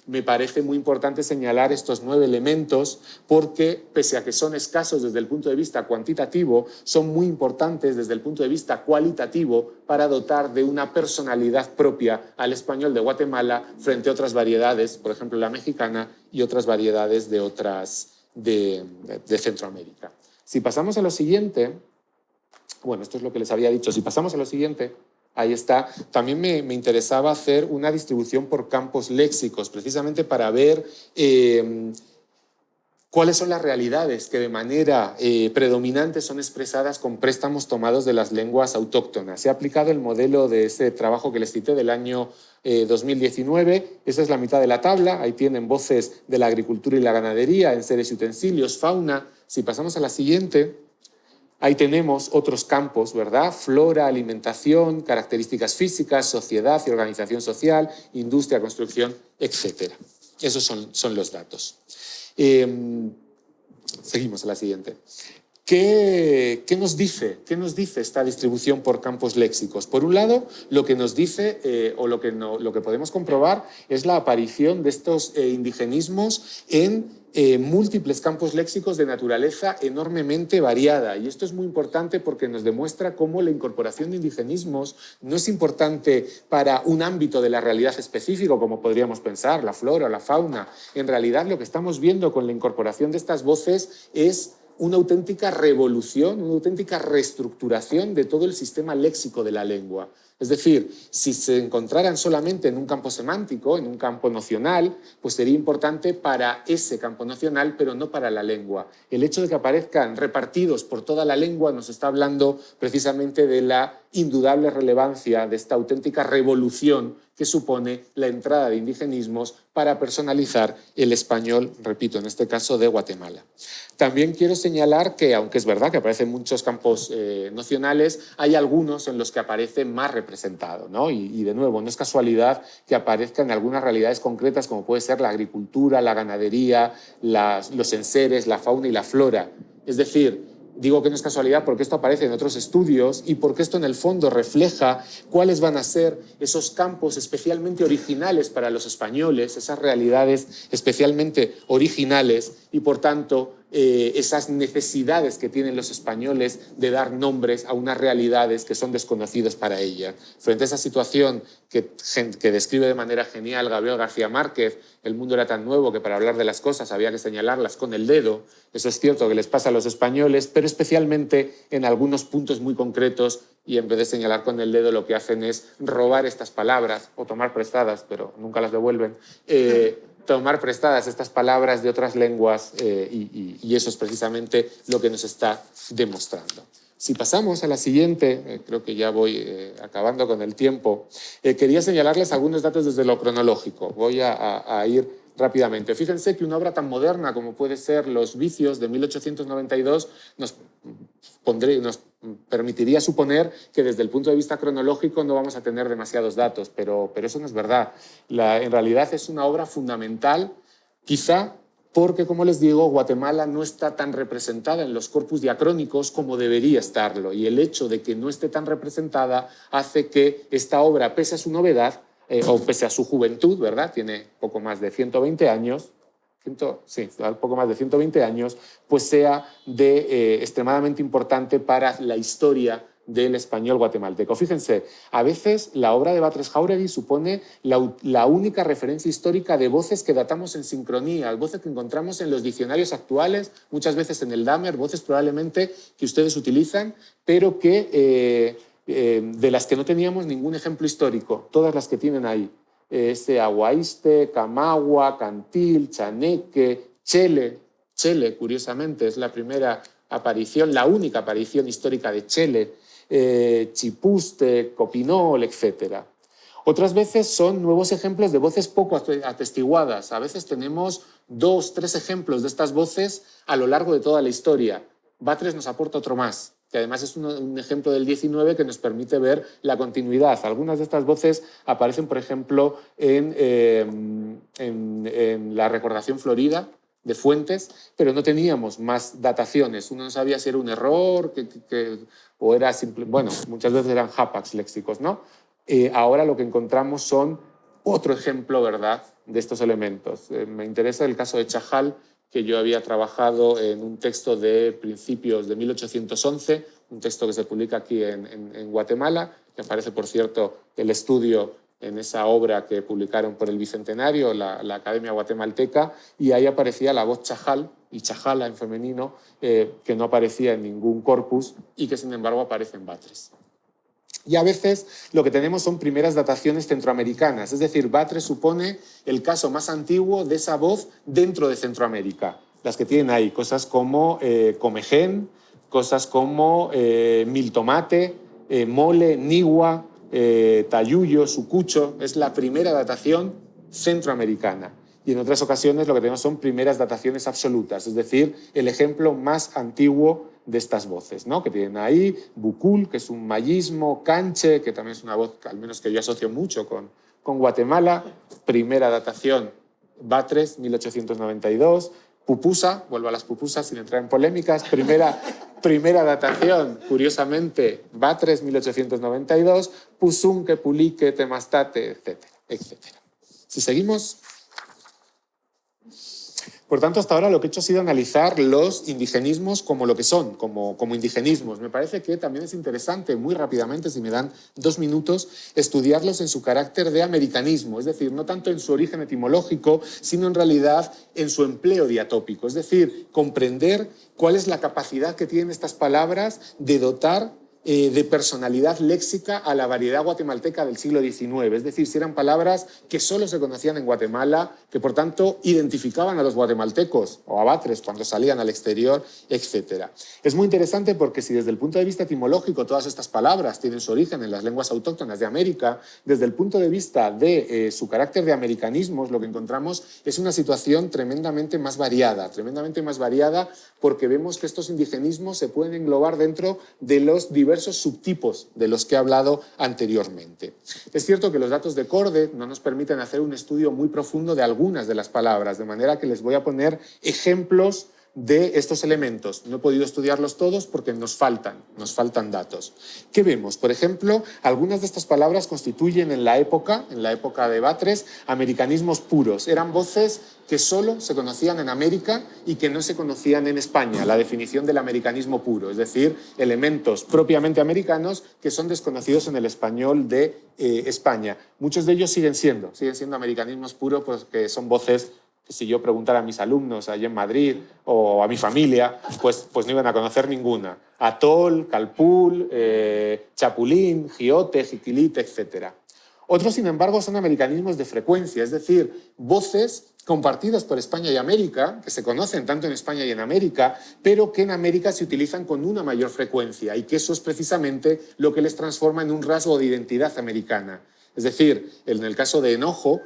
me parece muy importante señalar estos 9 elementos porque, pese a que son escasos desde el punto de vista cuantitativo, son muy importantes desde el punto de vista cualitativo para dotar de una personalidad propia al español de Guatemala frente a otras variedades, por ejemplo la mexicana y otras variedades de Centroamérica. Si pasamos a lo siguiente... Bueno, esto es lo que les había dicho. Si pasamos a lo siguiente, ahí está. También me interesaba hacer una distribución por campos léxicos, precisamente para ver cuáles son las realidades que de manera predominante son expresadas con préstamos tomados de las lenguas autóctonas. Se ha aplicado el modelo de ese trabajo que les cité del año 2019. Esa es la mitad de la tabla. Ahí tienen voces de la agricultura y la ganadería, enseres y utensilios, fauna. Si pasamos a la siguiente... Ahí tenemos otros campos, ¿verdad? Flora, alimentación, características físicas, sociedad y organización social, industria, construcción, etc. Esos son los datos. Seguimos a la siguiente. ¿Qué nos dice esta distribución por campos léxicos? Por un lado, lo que nos dice, lo que podemos comprobar, es la aparición de estos indigenismos en múltiples campos léxicos de naturaleza enormemente variada. Y esto es muy importante porque nos demuestra cómo la incorporación de indigenismos no es importante para un ámbito de la realidad específico, como podríamos pensar, la flora o la fauna. En realidad, lo que estamos viendo con la incorporación de estas voces es una auténtica revolución, una auténtica reestructuración de todo el sistema léxico de la lengua. Es decir, si se encontraran solamente en un campo semántico, en un campo nocional, pues sería importante para ese campo nocional, pero no para la lengua. El hecho de que aparezcan repartidos por toda la lengua nos está hablando precisamente de la indudable relevancia de esta auténtica revolución que supone la entrada de indigenismos para personalizar el español, repito, en este caso de Guatemala. También quiero señalar que, aunque es verdad que aparecen muchos campos nocionales, hay algunos en los que aparece más representado, ¿no? Y de nuevo, no es casualidad que aparezcan algunas realidades concretas como puede ser la agricultura, la ganadería, los enseres, la fauna y la flora. Es decir, digo que no es casualidad porque esto aparece en otros estudios y porque esto en el fondo refleja cuáles van a ser esos campos especialmente originales para los españoles, esas realidades especialmente originales y por tanto esas necesidades que tienen los españoles de dar nombres a unas realidades que son desconocidas para ellas. Frente a esa situación que describe de manera genial Gabriel García Márquez, el mundo era tan nuevo que para hablar de las cosas había que señalarlas con el dedo. Eso es cierto que les pasa a los españoles, pero especialmente en algunos puntos muy concretos, y en vez de señalar con el dedo lo que hacen es robar estas palabras o tomar prestadas, pero nunca las devuelven, tomar prestadas estas palabras de otras lenguas y eso es precisamente lo que nos está demostrando. Si pasamos a la siguiente, creo que ya voy acabando con el tiempo, quería señalarles algunos datos desde lo cronológico. Voy a ir rápidamente. Fíjense que una obra tan moderna como puede ser Los vicios de 1892 nos permitiría suponer que desde el punto de vista cronológico no vamos a tener demasiados datos, pero eso no es verdad. En realidad es una obra fundamental, quizá porque, como les digo, Guatemala no está tan representada en los corpus diacrónicos como debería estarlo, y el hecho de que no esté tan representada hace que esta obra, pese a su novedad, o pese a su juventud, ¿verdad? Tiene poco más de 120 años, poco más de 120 años, pues sea extremadamente importante para la historia del español guatemalteco. Fíjense, a veces la obra de Batres Jáuregui supone la única referencia histórica de voces que datamos en sincronía, voces que encontramos en los diccionarios actuales, muchas veces en el Damer, voces probablemente que ustedes utilizan, pero que de las que no teníamos ningún ejemplo histórico, todas las que tienen ahí. Aguaiste, Camagua, Cantil, Chaneque, Chele. Chele, curiosamente, es la primera aparición, la única aparición histórica de Chele, Chipuste, Copinol, etc. Otras veces son nuevos ejemplos de voces poco atestiguadas. A veces tenemos 2, 3 ejemplos de estas voces a lo largo de toda la historia. Batres nos aporta otro más, que además es un ejemplo del 19 que nos permite ver la continuidad. Algunas de estas voces aparecen, por ejemplo, en la Recordación Florida de Fuentes, pero no teníamos más dataciones. Uno no sabía si era un error o era simple. Bueno, muchas veces eran hapax léxicos, ¿no? Ahora lo que encontramos son otro ejemplo, ¿verdad?, de estos elementos. Me interesa el caso de Chajal, que yo había trabajado en un texto de principios de 1811, un texto que se publica aquí en Guatemala, que aparece, por cierto, el estudio en esa obra que publicaron por el Bicentenario, la Academia Guatemalteca, y ahí aparecía la voz Chajal, y Chajala en femenino, que no aparecía en ningún corpus y que, sin embargo, aparece en Batres. Y a veces lo que tenemos son primeras dataciones centroamericanas, es decir, Batres supone el caso más antiguo de esa voz dentro de Centroamérica. Las que tienen ahí, cosas como comején, cosas como miltomate, mole, nigua, tayuyo, sucucho. Es la primera datación centroamericana. Y en otras ocasiones lo que tenemos son primeras dataciones absolutas, es decir, el ejemplo más antiguo de estas voces, ¿no?, que tienen ahí. Bucul, que es un mayismo, Canche, que también es una voz que al menos que yo asocio mucho con Guatemala, primera datación Batres, 1892, Pupusa, vuelvo a las pupusas sin entrar en polémicas, primera datación, curiosamente, Batres, 1892, Pusunque, Pulique, Temastate, etcétera, etcétera. Si seguimos. Por tanto, hasta ahora lo que he hecho ha sido analizar los indigenismos como lo que son, como indigenismos. Me parece que también es interesante, muy rápidamente, si me dan 2 minutos, estudiarlos en su carácter de americanismo, es decir, no tanto en su origen etimológico, sino en realidad en su empleo diatópico, es decir, comprender cuál es la capacidad que tienen estas palabras de dotar de personalidad léxica a la variedad guatemalteca del siglo XIX. Es decir, si eran palabras que solo se conocían en Guatemala, que por tanto identificaban a los guatemaltecos o a Batres cuando salían al exterior, etc. Es muy interesante porque si desde el punto de vista etimológico todas estas palabras tienen su origen en las lenguas autóctonas de América, desde el punto de vista de su carácter de americanismos, lo que encontramos es una situación tremendamente más variada porque vemos que estos indigenismos se pueden englobar dentro de los diversos subtipos de los que he hablado anteriormente. Es cierto que los datos de Cordet no nos permiten hacer un estudio muy profundo de algunas de las palabras, de manera que les voy a poner ejemplos de estos elementos. No he podido estudiarlos todos porque nos faltan datos. ¿Qué vemos? Por ejemplo, algunas de estas palabras constituyen en la época de Batres, americanismos puros. Eran voces que solo se conocían en América y que no se conocían en España, la definición del americanismo puro, es decir, elementos propiamente americanos que son desconocidos en el español de España. Muchos de ellos siguen siendo americanismos puros, pues que son voces que si yo preguntara a mis alumnos allí en Madrid o a mi familia, pues no iban a conocer ninguna. Atol, Calpul, Chapulín, Giote, Jiquilite, etc. Otros, sin embargo, son americanismos de frecuencia, es decir, voces compartidas por España y América, que se conocen tanto en España y en América, pero que en América se utilizan con una mayor frecuencia y que eso es precisamente lo que les transforma en un rasgo de identidad americana. Es decir, en el caso de enojo,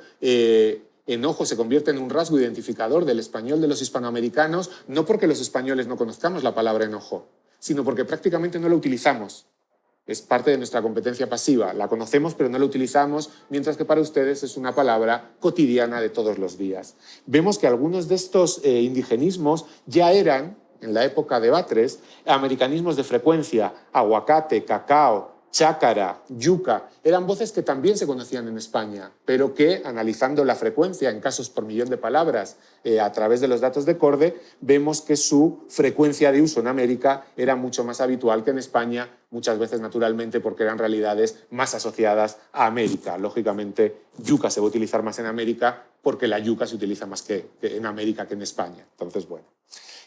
enojo se convierte en un rasgo identificador del español de los hispanoamericanos, no porque los españoles no conozcamos la palabra enojo, sino porque prácticamente no la utilizamos. Es parte de nuestra competencia pasiva. La conocemos, pero no la utilizamos, mientras que para ustedes es una palabra cotidiana de todos los días. Vemos que algunos de estos indigenismos ya eran, en la época de Batres, americanismos de frecuencia: aguacate, cacao, chácara, yuca. Eran voces que también se conocían en España, pero que, analizando la frecuencia en casos por millón de palabras a través de los datos de CORDE, vemos que su frecuencia de uso en América era mucho más habitual que en España, muchas veces naturalmente porque eran realidades más asociadas a América. Lógicamente, yuca se va a utilizar más en América porque la yuca se utiliza más que en América que en España. Entonces, bueno.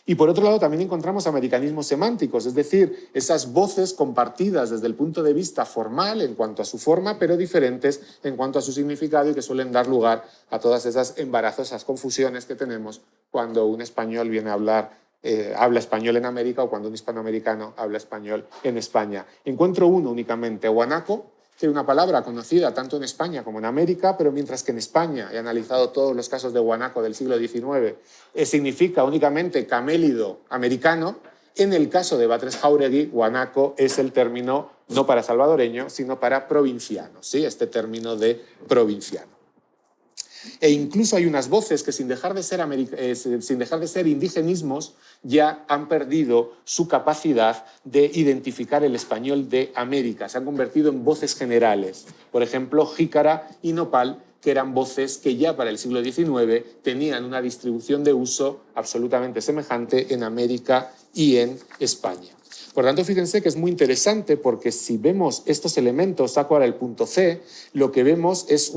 Y por otro lado también encontramos americanismos semánticos, es decir, esas voces compartidas desde el punto de vista formal en cuanto a su forma, pero diferentes en cuanto a su significado y que suelen dar lugar a todas esas embarazosas confusiones que tenemos cuando un español viene a habla español en América o cuando un hispanoamericano habla español en España. Encuentro uno únicamente, guanaco, que es una palabra conocida tanto en España como en América, pero mientras que en España, he analizado todos los casos de guanaco del siglo XIX, significa únicamente camélido americano, en el caso de Batres Jauregui, guanaco es el término no para salvadoreño, sino para provinciano, ¿sí? Este término de provinciano. E incluso hay unas voces que sin dejar de ser indigenismos ya han perdido su capacidad de identificar el español de América. Se han convertido en voces generales. Por ejemplo, jícara y nopal, que eran voces que ya para el siglo XIX tenían una distribución de uso absolutamente semejante en América y en España. Por tanto, fíjense que es muy interesante porque si vemos estos elementos, saco ahora el punto C, lo que vemos es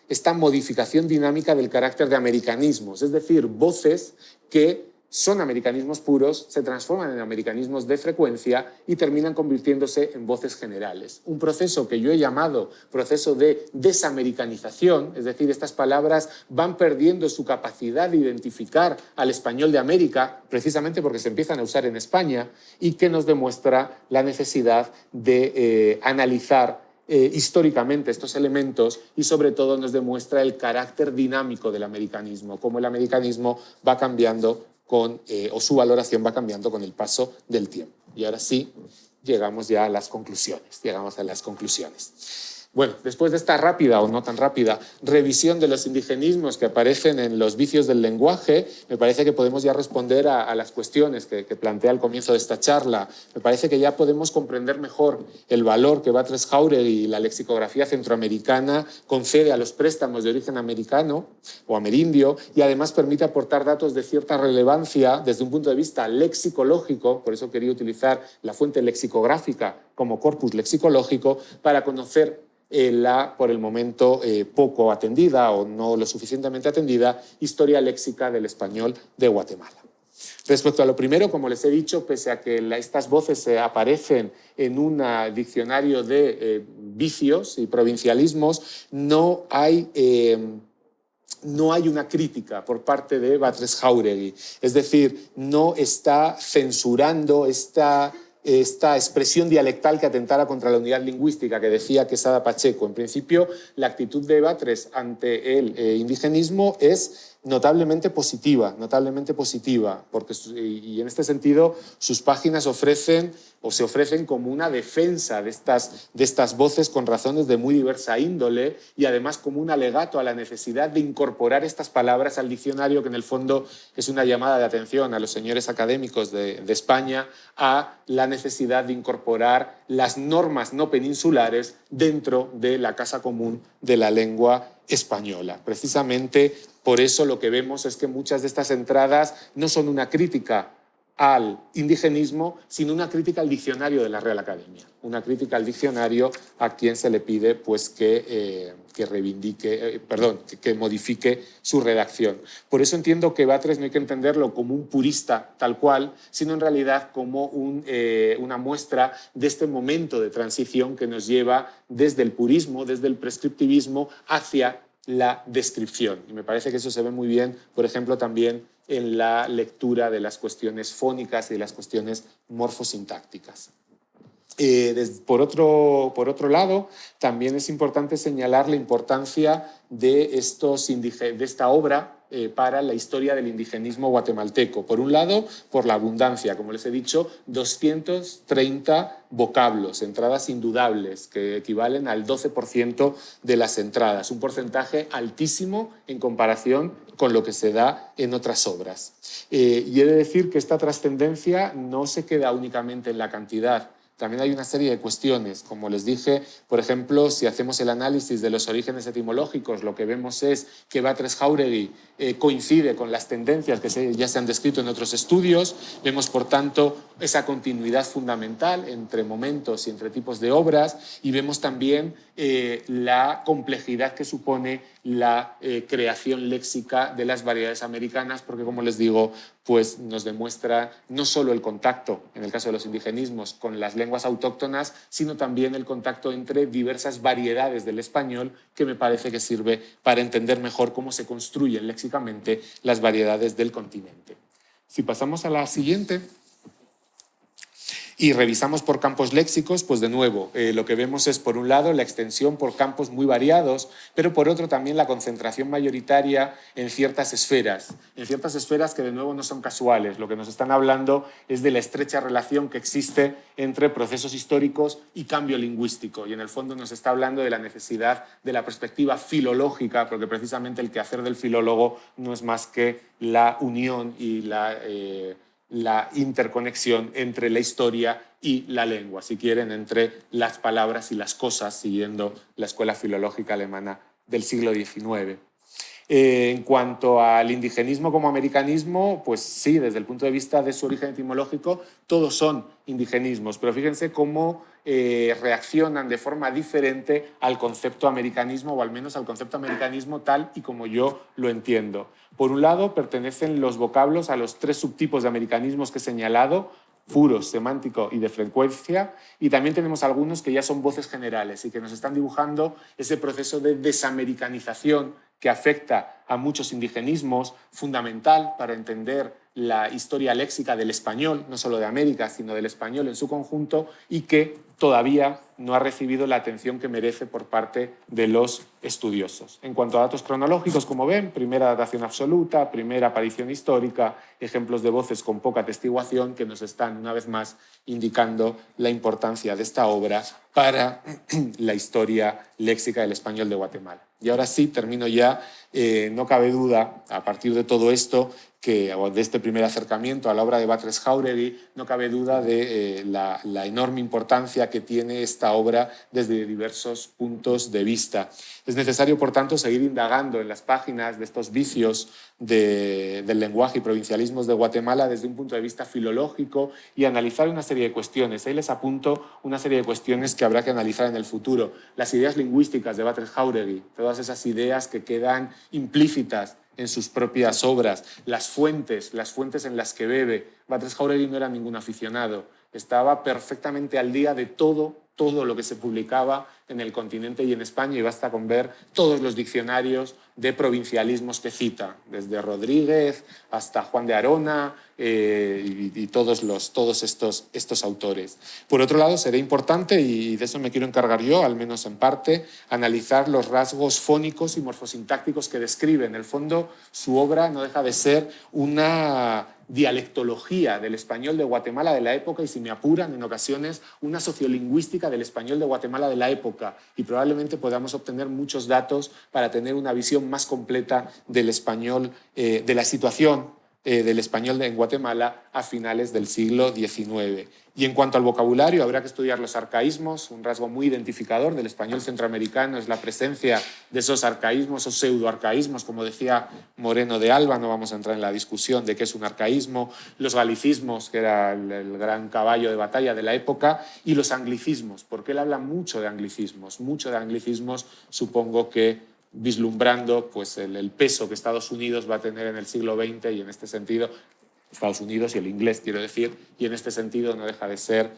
esta modificación dinámica del carácter de americanismos, es decir, voces que son americanismos puros, se transforman en americanismos de frecuencia y terminan convirtiéndose en voces generales. Un proceso que yo he llamado proceso de desamericanización, es decir, estas palabras van perdiendo su capacidad de identificar al español de América, precisamente porque se empiezan a usar en España, y que nos demuestra la necesidad de analizar históricamente estos elementos y sobre todo nos demuestra el carácter dinámico del americanismo, cómo el americanismo va cambiando o su valoración va cambiando con el paso del tiempo. Y ahora sí, llegamos ya a las conclusiones. Bueno, después de esta rápida o no tan rápida revisión de los indigenismos que aparecen en los vicios del lenguaje, me parece que podemos ya responder a las cuestiones que planteé al comienzo de esta charla. Me parece que ya podemos comprender mejor el valor que Batres Jauregui y la lexicografía centroamericana concede a los préstamos de origen americano o amerindio y además permite aportar datos de cierta relevancia desde un punto de vista lexicológico, por eso quería utilizar la fuente lexicográfica como corpus lexicológico para conocer la, por el momento, poco atendida o no lo suficientemente atendida, historia léxica del español de Guatemala. Respecto a lo primero, como les he dicho, pese a que estas voces aparecen en un diccionario de vicios y provincialismos, no hay una crítica por parte de Batres Jauregui. Es decir, no está censurando esta expresión dialectal que atentara contra la unidad lingüística que decía Quesada Pacheco. En principio, la actitud de Batres ante el indigenismo es notablemente positiva, porque, y en este sentido sus páginas se ofrecen como una defensa de estas voces con razones de muy diversa índole y además como un alegato a la necesidad de incorporar estas palabras al diccionario, que en el fondo es una llamada de atención a los señores académicos de España a la necesidad de incorporar las normas no peninsulares dentro de la casa común de la lengua española. Precisamente por eso lo que vemos es que muchas de estas entradas no son una crítica al indigenismo, sino una crítica al diccionario de la Real Academia, una crítica al diccionario a quien se le pide pues, que modifique su redacción. Por eso entiendo que Batres no hay que entenderlo como un purista tal cual, sino en realidad como una muestra de este momento de transición que nos lleva desde el purismo, desde el prescriptivismo, hacia la descripción. Y me parece que eso se ve muy bien, por ejemplo, también en la lectura de las cuestiones fónicas y de las cuestiones morfosintácticas. Por otro lado, también es importante señalar la importancia de esta obra para la historia del indigenismo guatemalteco. Por un lado, por la abundancia, como les he dicho, 230 vocablos, entradas indudables, que equivalen al 12% de las entradas, un porcentaje altísimo en comparación con lo que se da en otras obras. Y he de decir que esta trascendencia no se queda únicamente en la cantidad. También hay una serie de cuestiones, como les dije, por ejemplo, si hacemos el análisis de los orígenes etimológicos, lo que vemos es que Batres Jáuregui coincide con las tendencias que ya se han descrito en otros estudios. Vemos, por tanto, esa continuidad fundamental entre momentos y entre tipos de obras, y vemos también la complejidad que supone la creación léxica de las variedades americanas, porque, como les digo, pues nos demuestra no solo el contacto, en el caso de los indigenismos, con las lenguas autóctonas, sino también el contacto entre diversas variedades del español, que me parece que sirve para entender mejor cómo se construyen léxicamente las variedades del continente. Si pasamos a la siguiente y revisamos por campos léxicos, pues de nuevo lo que vemos es, por un lado, la extensión por campos muy variados, pero por otro también la concentración mayoritaria en ciertas esferas que de nuevo no son casuales. Lo que nos están hablando es de la estrecha relación que existe entre procesos históricos y cambio lingüístico, y en el fondo nos está hablando de la necesidad de la perspectiva filológica, porque precisamente el quehacer del filólogo no es más que la unión y la interconexión entre la historia y la lengua, si quieren, entre las palabras y las cosas, siguiendo la escuela filológica alemana del siglo XIX. En cuanto al indigenismo como americanismo, pues sí, desde el punto de vista de su origen etimológico, todos son indigenismos, pero fíjense cómo reaccionan de forma diferente al concepto americanismo, o al menos al concepto americanismo tal y como yo lo entiendo. Por un lado, pertenecen los vocablos a los 3 subtipos de americanismos que he señalado: puro, semántico y de frecuencia, y también tenemos algunos que ya son voces generales y que nos están dibujando ese proceso de desamericanización que afecta a muchos indigenismos, fundamental para entender la historia léxica del español, no solo de América, sino del español en su conjunto, y que todavía no ha recibido la atención que merece por parte de los estudiosos. En cuanto a datos cronológicos, como ven, primera datación absoluta, primera aparición histórica, ejemplos de voces con poca atestiguación que nos están, una vez más, indicando la importancia de esta obra para la historia léxica del español de Guatemala. Y ahora sí, termino ya. No cabe duda, a partir de todo esto, de este primer acercamiento a la obra de Batres Jáuregui, no cabe duda de la enorme importancia que tiene esta obra desde diversos puntos de vista. Es necesario, por tanto, seguir indagando en las páginas de estos vicios del lenguaje y provincialismos de Guatemala desde un punto de vista filológico y analizar una serie de cuestiones. Ahí les apunto una serie de cuestiones que habrá que analizar en el futuro. Las ideas lingüísticas de Batres Jáuregui, todas esas ideas que quedan implícitas en sus propias obras, las fuentes en las que bebe. Batres Jáuregui no era ningún aficionado, estaba perfectamente al día de todo lo que se publicaba en el continente y en España, y basta con ver todos los diccionarios de provincialismos que cita, desde Rodríguez hasta Juan de Arona y todos estos autores. Por otro lado, será importante, y de eso me quiero encargar yo, al menos en parte, analizar los rasgos fónicos y morfosintácticos que describe. En el fondo, su obra no deja de ser una dialectología del español de Guatemala de la época y, si me apuran, en ocasiones, una sociolingüística del español de Guatemala de la época, y probablemente podamos obtener muchos datos para tener una visión más completa del español, de la situación del español en Guatemala a finales del siglo XIX. Y en cuanto al vocabulario, habrá que estudiar los arcaísmos. Un rasgo muy identificador del español centroamericano es la presencia de esos arcaísmos o pseudoarcaísmos, como decía Moreno de Alba. No vamos a entrar en la discusión de qué es un arcaísmo, los galicismos, que era el gran caballo de batalla de la época, y los anglicismos, porque él habla mucho de anglicismos, supongo que vislumbrando pues, el peso que Estados Unidos va a tener en el siglo XX, y en este sentido, Estados Unidos y el inglés, quiero decir, y en este sentido no deja de ser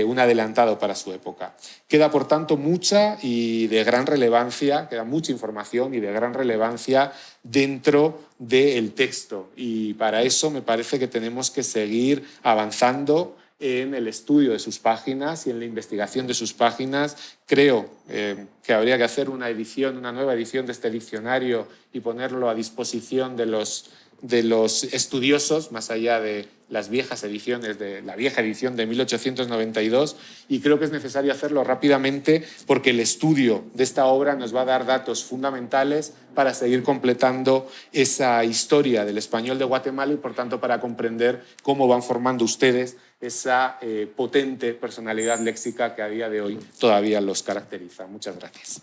un adelantado para su época. Queda, por tanto, mucha y de gran relevancia, queda mucha información y de gran relevancia dentro del texto, y para eso me parece que tenemos que seguir avanzando en el estudio de sus páginas y en la investigación de sus páginas. Creo que habría que hacer una nueva edición de este diccionario y ponerlo a disposición de los estudiosos, más allá de las viejas ediciones, de la vieja edición de 1892, y creo que es necesario hacerlo rápidamente porque el estudio de esta obra nos va a dar datos fundamentales para seguir completando esa historia del español de Guatemala y, por tanto, para comprender cómo van formando ustedes esa potente personalidad léxica que a día de hoy todavía los caracteriza. Muchas gracias.